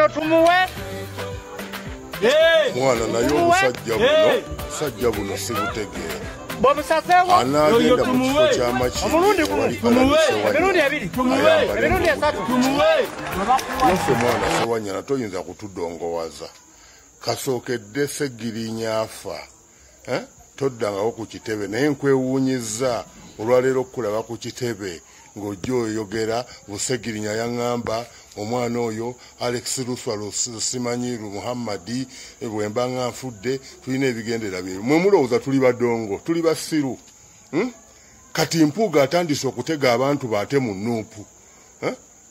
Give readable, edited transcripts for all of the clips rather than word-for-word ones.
ono tumuwe. Mwana naye omusajja buno sibutegeera. Bw'omusazeewo anaagenda mu kifo ky'amakiiko emirundi ebiri emirundi esatu naffe mwana Sewanyana toyinza kutudongowaza kasookedde Ssegirinya afa toddangako ku kitebe naye nkwewuunyizza olwaleero okulaba ku kitebe ng'ojja oyogera Ssegirinya yaŋŋamba omwana oyo Alex Luswa Simanyiru Muhammadi bwe mba nga nfudde tulina ebigendera byeru mwe mulowooza tuli badongo tuli basiru kati Mpuuga atandise okutega abantu baate mu Nuupu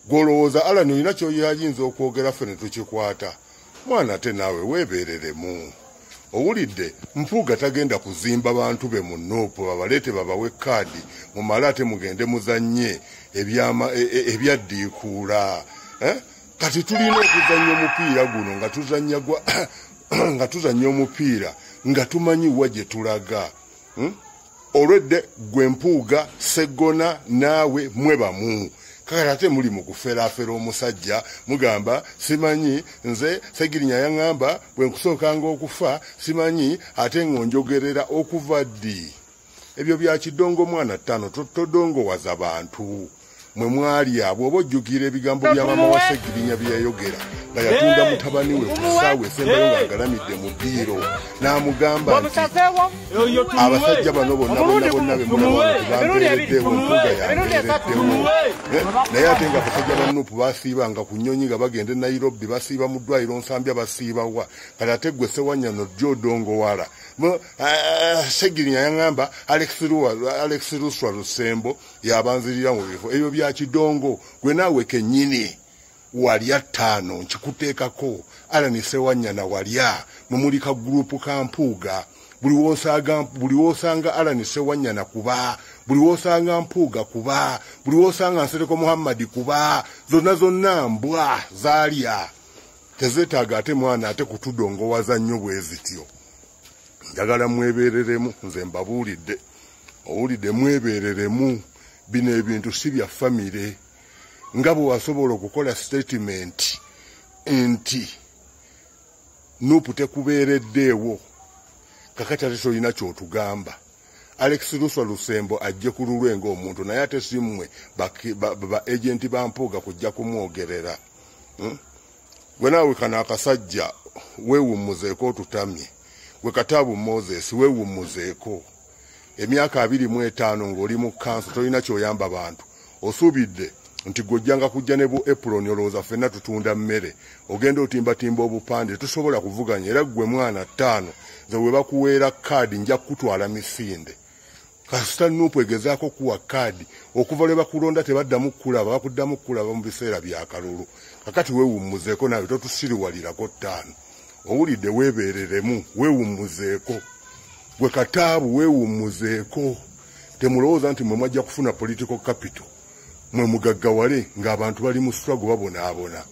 gw'olowooza Alani olina kyoyayinza okwogera ffe ne tukikwata mwana ate naawe weebeereremu owulidde Mpuuga tagenda kuzimba bantu be mu Nuupu babaleete babawe kaadi mumale ate mugende muzannye ebyaddiikuula kati tulina okuzannya omupiira guno nga tuzannya omupiira nga tumanyi wa gye tulaga olwedde gwe Mpuuga Sseggona naawe mwe bamu kakati ate muli mu kuferaafera omusajja mugamba simanyi nze Ssegirinya yaŋŋamba bwe nkusookanga okufa simanyi ate ng'onjogerera okuva ddi ebyo bya kidongo mwana ttaano todongowaza bantu mwe mwali abo oba ojjukira ebigambo bya maama wa Ssegirinya bye yayogera nga yatunda mutabani we ku ssaawa esembayo ng'agalamidde mu ddiiro n'amugamba nti abasajja bano bonna be mulaba bambeereddewo Mpuuga yambeereddewo naye ate nga abasajja ba Nuupu basiibanga ku nnyonyi nga bagenda e Nairobi basiiba mu ddwaliro Nsambya basiibawa kati ate gwe Sewanyana ojja odongowala Ssegirinya yaŋŋamba Alex Luswa Lusembo yabanzirira mu bifo ebyo bya kidongo gwe naawe kennyini walya 5 nkikuteekako Alani Sewanyana walya mumulika gurupu ka Mpuuga buli wosanga Alani Sewanyana kuba buli wosanga Mpuuga kuba buli wosanga Nsereko Muhammadi kuba zonna mbwa zaalya tezeetaaga ate mwana ate kutudongowaza nnyo bwe zityo njagala mwebeereremu nze mbabuulidde owulidde mwebeereremu bino ebintu si bya famire nga bwe wasobola okukola statement nti Nuupu tekubeereddeewo kakati ate tolina kyotugamba Alex Luswa Lusembo ajje ku lulwe ng'omuntu naye ate si mmwe ba agenti ba Mpuuga kujja kumwogerera gwe naawe kana akasajja weewummuzeeko otutamye gwe Kataabu Moses weewummuzeeko emyaka 25 ng'oli mu kanso tolina kyoyamba bantu osuubidde nti gojjanga kujja ne bu apron olowooza ffenna tutunda mmere ogenda otimbatimba obupande tusobola kuvuganya era gwe mwana 5 ze we bakuweera kaadi nja kutwala misinde kasita Nuupu egezaako kuwa kaadi okuva lwe bakulonda tebaddamu kulaba bakuddamu kulaba mu biseera byakalulu kakati weewummuzeeko nawe totusiriwalirako 5 owulidde weebeereremu weewummuzeeko gwe Kataabu weewummuzeeko temulowooza nti mwe mwajja kufuna political capital mwe mugaggawale ng'abantu bali mu struggle babonaabona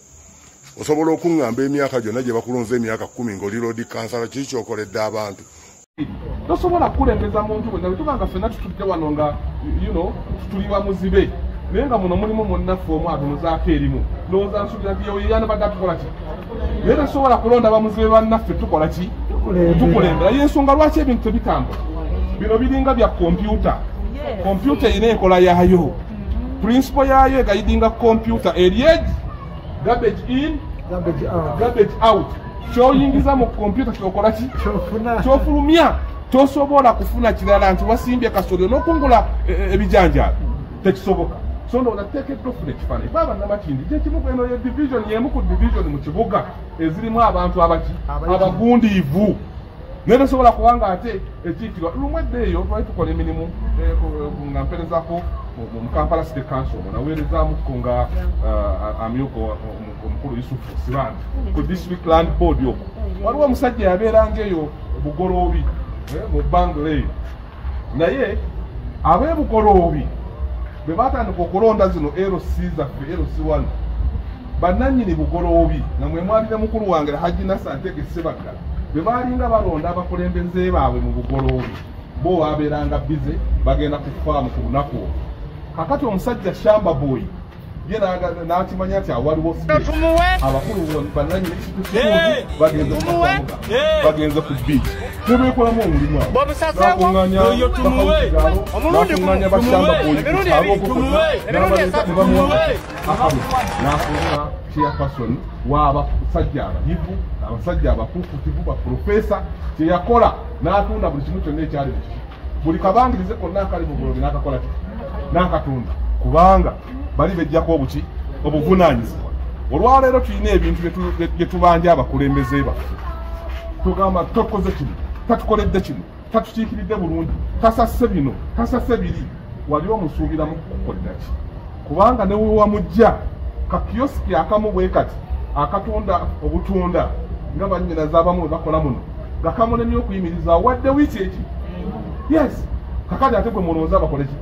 osobola okuŋŋamba emyaka gyonna gye bakulonza emyaka 10 ng'oli road councilor kiki kyokoledde abantu tosobola kukulembeza muntu bwe nga tubanga ffenna tutudde wano nga tuli bamuzibe naye nga muno mulimu munnaffe omu atunuzaako erimu ndowooza nsuubira nti yanabadde atukola ki naye tesobola kulonda bamuzibe bannaffe tukola ki tukulembera y'ensonga lwaki ebintu tebitambula bino biringa bya kompyuta erina enkola yaayo principle yaayo egayidinga kompyuta eri garbage in garbage out kyoyingiza mu kompyuta kyokola ki kyofulumya tosobola kufuna kirala nti wasimbye kasolyo n'okungula ebijanjaabi tekisoboka so ndowooza teekeddwa ofuna ekifaananyi baaba namakindi kyekimu eno ye division y'emu ku division mu kibuga ezirimu abantu abagundiivu naye tosobola kubanga ate ekiitirwa lumu eddeeyo twali tukola emirimu nga mperezaako mu Kampala City Council naweerezaamuko nga amyuko omukulu Yusufu Sibanda ku District Land Board yoko waliwo omusajja yabeeranga eyo Bugoloobi mu Bangladesh naye ab'Ebugoloobi bwe batandika okulonda zino LC zaffe LC1 bannannyini Bugoloobi nga mwe mwalira mukulu wange Haji Nasantege Sebaggala bwe baalinga balonda abakulembeze baabwe mu Bugoloobi bo babeeranga bize bagenda ku faamu ku lunaku olwo kakati omusajja Shamba Boy ye n'akimanya nti awaliwo abakulu bannannyini bagenze ku biiki nebeekolamu omulimu nakuŋŋanya bakyamba n'afuna chairperson w'abasajja abayivu abasajja abakuukutivu baprofesa kyeyakola n'atunda buli kimu kyonna ekyali mukiki buli kabangirize konna akali mu bulobi n'akakola ki n'akatunda kubanga bali bejjako obuki obuvunaanyizibwa olwaleero tulina ebintu bye tubanja abakulembeze baffe tugamba tokoze kino tatukoledde kino tatukiikiridde bulungi tasasse bino tasasse biri wali omusuubiramu kukolera ki kubanga ne wewamujja kakiyosiki akamu bwe kati akatunda obutunda nga bannyinaza abamu bwe bakola muno nga kamulemye okuyimiriza wadde wiiki eki yes kakati ate gwe mulowooza abakole ki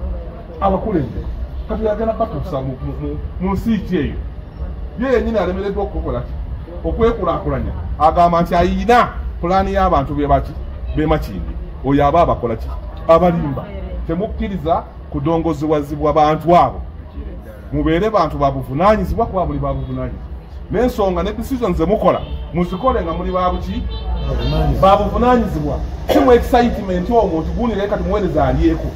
abakulembeze kati yagala batuusa mu nsi ki eyo ye yennyini alemereddwa okukola ki okwekulaakulanya agamba nti ayina pulaani y'abantu be makindi oyo aba abakola ki abalimba temukkiriza kudongozebwazibwa bantu abo mubeere bantu babuvunaanyizibwa kuba buli babuvunaanyizibwa n'ensonga ne decisions zemukola muzikole nga muli babuki babuvunaanyizibwa kimu excitement omuntu gunire kati muweereza alyeko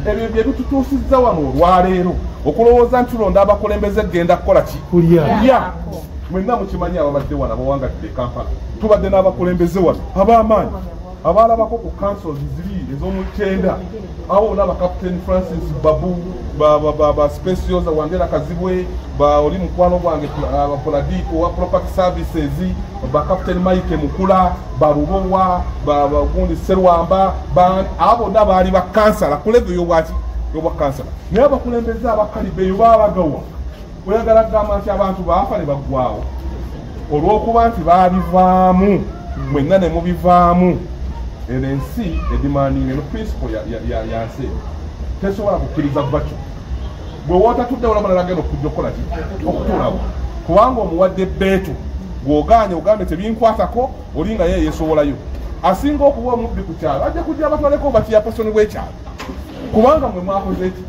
ebyo bye bitutuusizza wano olwaleero okulowooza nti tulonda abakulembeze genda kukola ki kulya mwenna mukimanyi ababadde wano abawangadde Kampala tubadde n'abakulembeze wano ab'amaanyi abalabako ku councils ziri ez'omukyenda awo olaba Captain Francis Babu Specials Wandera Kazibwe oli mukwano gwange Poladiko wa Property Services Captain Mike Mukula Barubowa gundi Serwamba abo baali ba kansala ku level y'obwa kansala naye abakulembeze abakalibe babagawa oyagala kugamba nti abantu baafa ne baggwawo olw'okuba nti baabivaamu mwenna ne mubivaamu ensi edimandinga eno principle ya nsi tesobola kukkiriza bakyo gwe wootatudde olabona nagenda okujja okukola ki okutuulawo kubanga omuwadde bbeetu gw'ogaanye ogambe tebinkwatako oli nga ye yeesobolayo asinga okuba omubbi ku kyalo ajja kujja abatwaleko bakiyapasoni bw'ekyalo kubanga mwe mwakoze eki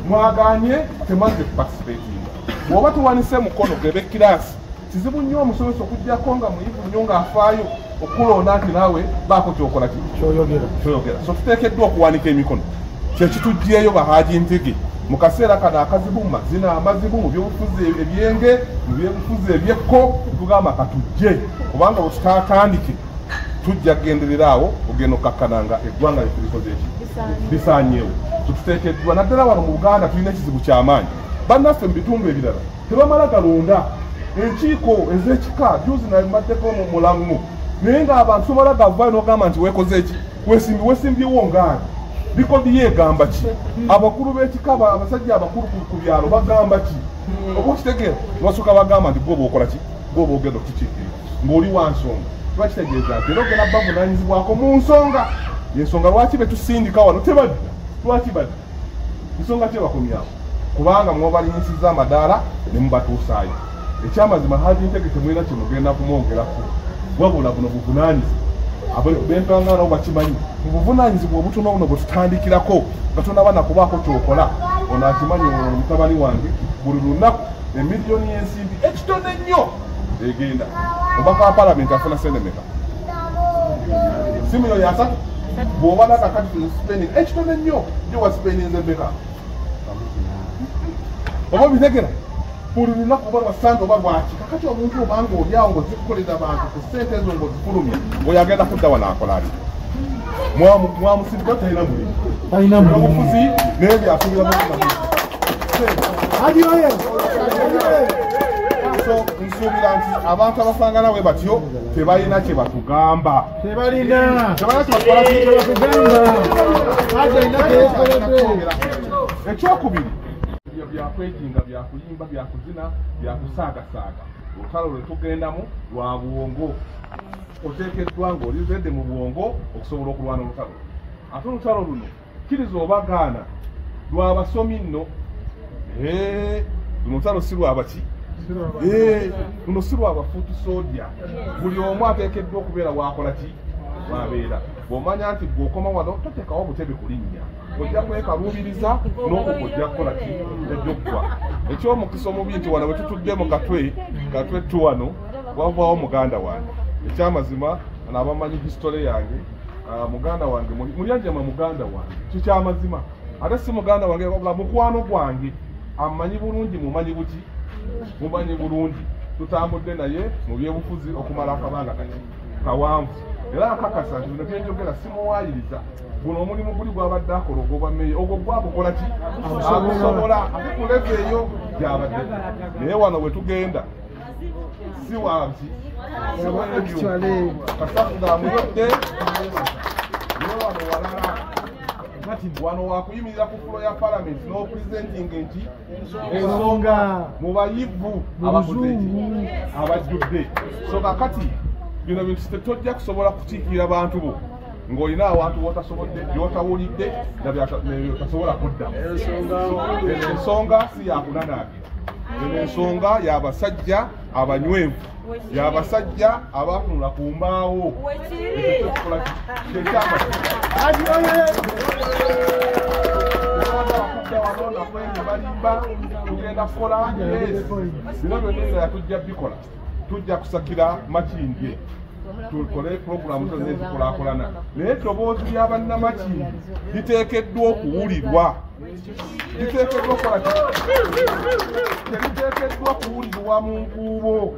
mwagaanye temanze kuparticipatinga bw'oba tuwanise mukono gebe kirasi kizibu nnyo omusomesa okugjako nga muyivu nnyo ng'afaayo okulonda nti naawe baako kyokola kyoyogera so tuteekeddwa okuwanika emikono kyekitugyeyo Bahaaji Ntege mu kaseera kano akazibu mu mazina amazibu mu byobufuzi ebyenge mu byobufuzi ebyekko tugamba katujje kubanga bwe tutaatandike tujja kugenderera awo ogenda okakkananga eggwanga lyetulikoze eki lisaanyeewo tuteekeddwa naddala wano mu Buganda tulina ekizibu ky'amaanyi bannaffe mu bitundu ebirala tebamala galonda enkiiko ez'ekika juzi namaddeko mu mulamu naye ng'abantu somala gavaayo n'ogamba nti weekoze eki weesimbyewo ngaani bikodi yeegamba ki abakulu b'ekika abasajja abakulu ku byalo bagamba ki oba okitegeera basooka bagamba nti gwoba okola ki gwoba ogenda okukikiikirira ng'oli wa nsonga twakitegeeza nti era ogenda bavunaanyizibwako mu nsonga yensonga lwaki betusindika wano tebadda lwaki badda nsonga ki ebakomyawo kubanga mwobalinyisiza amadaala ne mubatuusaayo ekyamazima Haaji Ntege temulina kye mugenda kumwongerako wabula buno buvunaanyizibwa bentanga nabo bakimanyi mu buvunaanyizibwa obutono buno bwe tutandikirako nga tonaba kubaako kyokola ono akimanyi mutabani wange buli lunaku emiliyoni y'ensimbi ekitono ennyo egenda omubaka wa palamenti afuna sente meka si miliyoni 3 bw'oba nakakati spending ekitono ennyo gyowa spendinze meka oba bitegera buli lunaku oba lwasande oba lwaki kakati omuntu obanga olyawo ng'ozikukoleza abantu ku ssente ezo ng'ozifulumya ng'oyagenda kudda wano akola ati mwamusindika talina mulimu obufuzi naye byasubiramu so nsuubira nti abantu abasangana bwe batyo tebalina kye batugamba ekyokubiri byakwejinga byakuyimba byakuzina byakusaagasaaga olutalo lwe tugendamu lwa buwongo oteekeddwa ng'olizedde mu buwongo okusobola okulwana olutalo ate olutalo luno kkiriza obagaana lwabasomi nno luno olutalo si lwabaki luno si lwabafuuti soodya buli omu ateekeddwa okubeera waakola ki wabeera bw'omanya nti bw'okoma wano toteekawo butebe ku linnya ojja kwekaluubiriza n'okuba ojja kukola ki ejjokuba ekyomukisa omubi nti wano bwe tutudde mu katwe tu wano wavaawo muganda wange ekyamazima n'abamanyi hisitole yange muganda wange mulyanjama muganda wange kikyamazima ate si muganda wange wabula mukwano gwange amanyi bulungi mumanyi bulungi tutambudde naye mu byebufuzi okumala akabanga kati kawanvu era nkakasa nti bino byenjogera simuwaayiriza guno omulimu guli gwabadde akola ogwobwameeya ogwo gwakukola ki akusobola ate kuleva eyo gyabadde naye wano we tugenda si wabki siwebyo kasafu gaamuyodde naye wano walala kati wano wakuyimirira ku fulo ya palamenti n'opurezentinga nti ensonga mu bayivu abakoze eki abajjudde so kakati bino bintu tetojja kusobola kukiikirira bantu bo ng'olina awantu wotasobodde byotawulidde nabyotasobola kuddamu ensonga si yakunanaagira ensonga y'abasajja abanywevu y'abasajja abatunula ku mbaawo balimba tugenda kukola bino byonna tujja bikola tujja kusakira makindye tukole programu zonna ezikulaakulana naye eddoboozi lya bannamakindi liteekeddwa okuwulirwa liteekeddwa okukola teriteekeddwa kuwulirwa mu nkuubo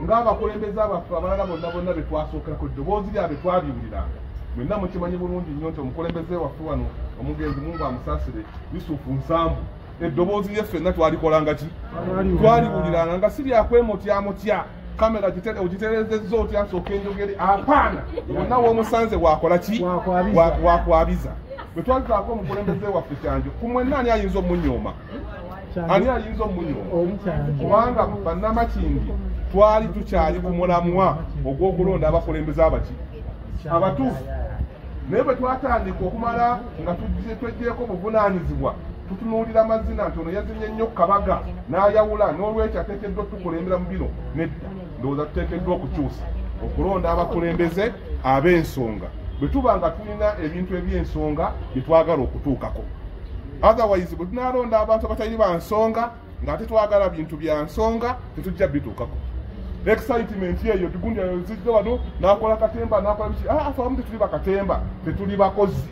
ng'abakulembeze abaffe abalala bonna be twasookerako eddoboozi lyabwe twaliwuliranga mwenna mukimanyi bulungi nnyo nti omukulembeze waffe wano omugenzi Mungu amusaasire Yusufu Nsambu eddoboozi lye ffenna twalikolanga ki twaliwuliranga nga si lyakwemotya kamera ogiterezezza otya asooka enjogere apaana wonna w'omusanze wakola ki wakwabiza bwe twalizaako omukulembeze waffe Kyanjo ku mwenna ani ayinza omunyooma kubanga bannamakindi twali tukyali ku mulamwa ogw'okulonda abakulembeze abatuufu naye bwe twatandika okumala nga tweggyeko buvunaanyizibwa tutunuulira amazina nti ono yazinye nnyo Kabaga n'ayawula n'olwekyo ateekeddwa tukulembera mu bino nedda ndowooza tuteekeddwa okukyusa okulonda abakulembeze ab'ensonga bwe tuba nga tulina ebintu eby'ensonga bye twagala okutuukako otherwise bwe tunaalonda abantu abatali ba nsonga ng'ate twagala bintu bya nsonga tetujja bituukako excitement eyo tugundi zidde wano n'akola katemba n'akola biki afamu tetuli bakatemba tetuli bakozi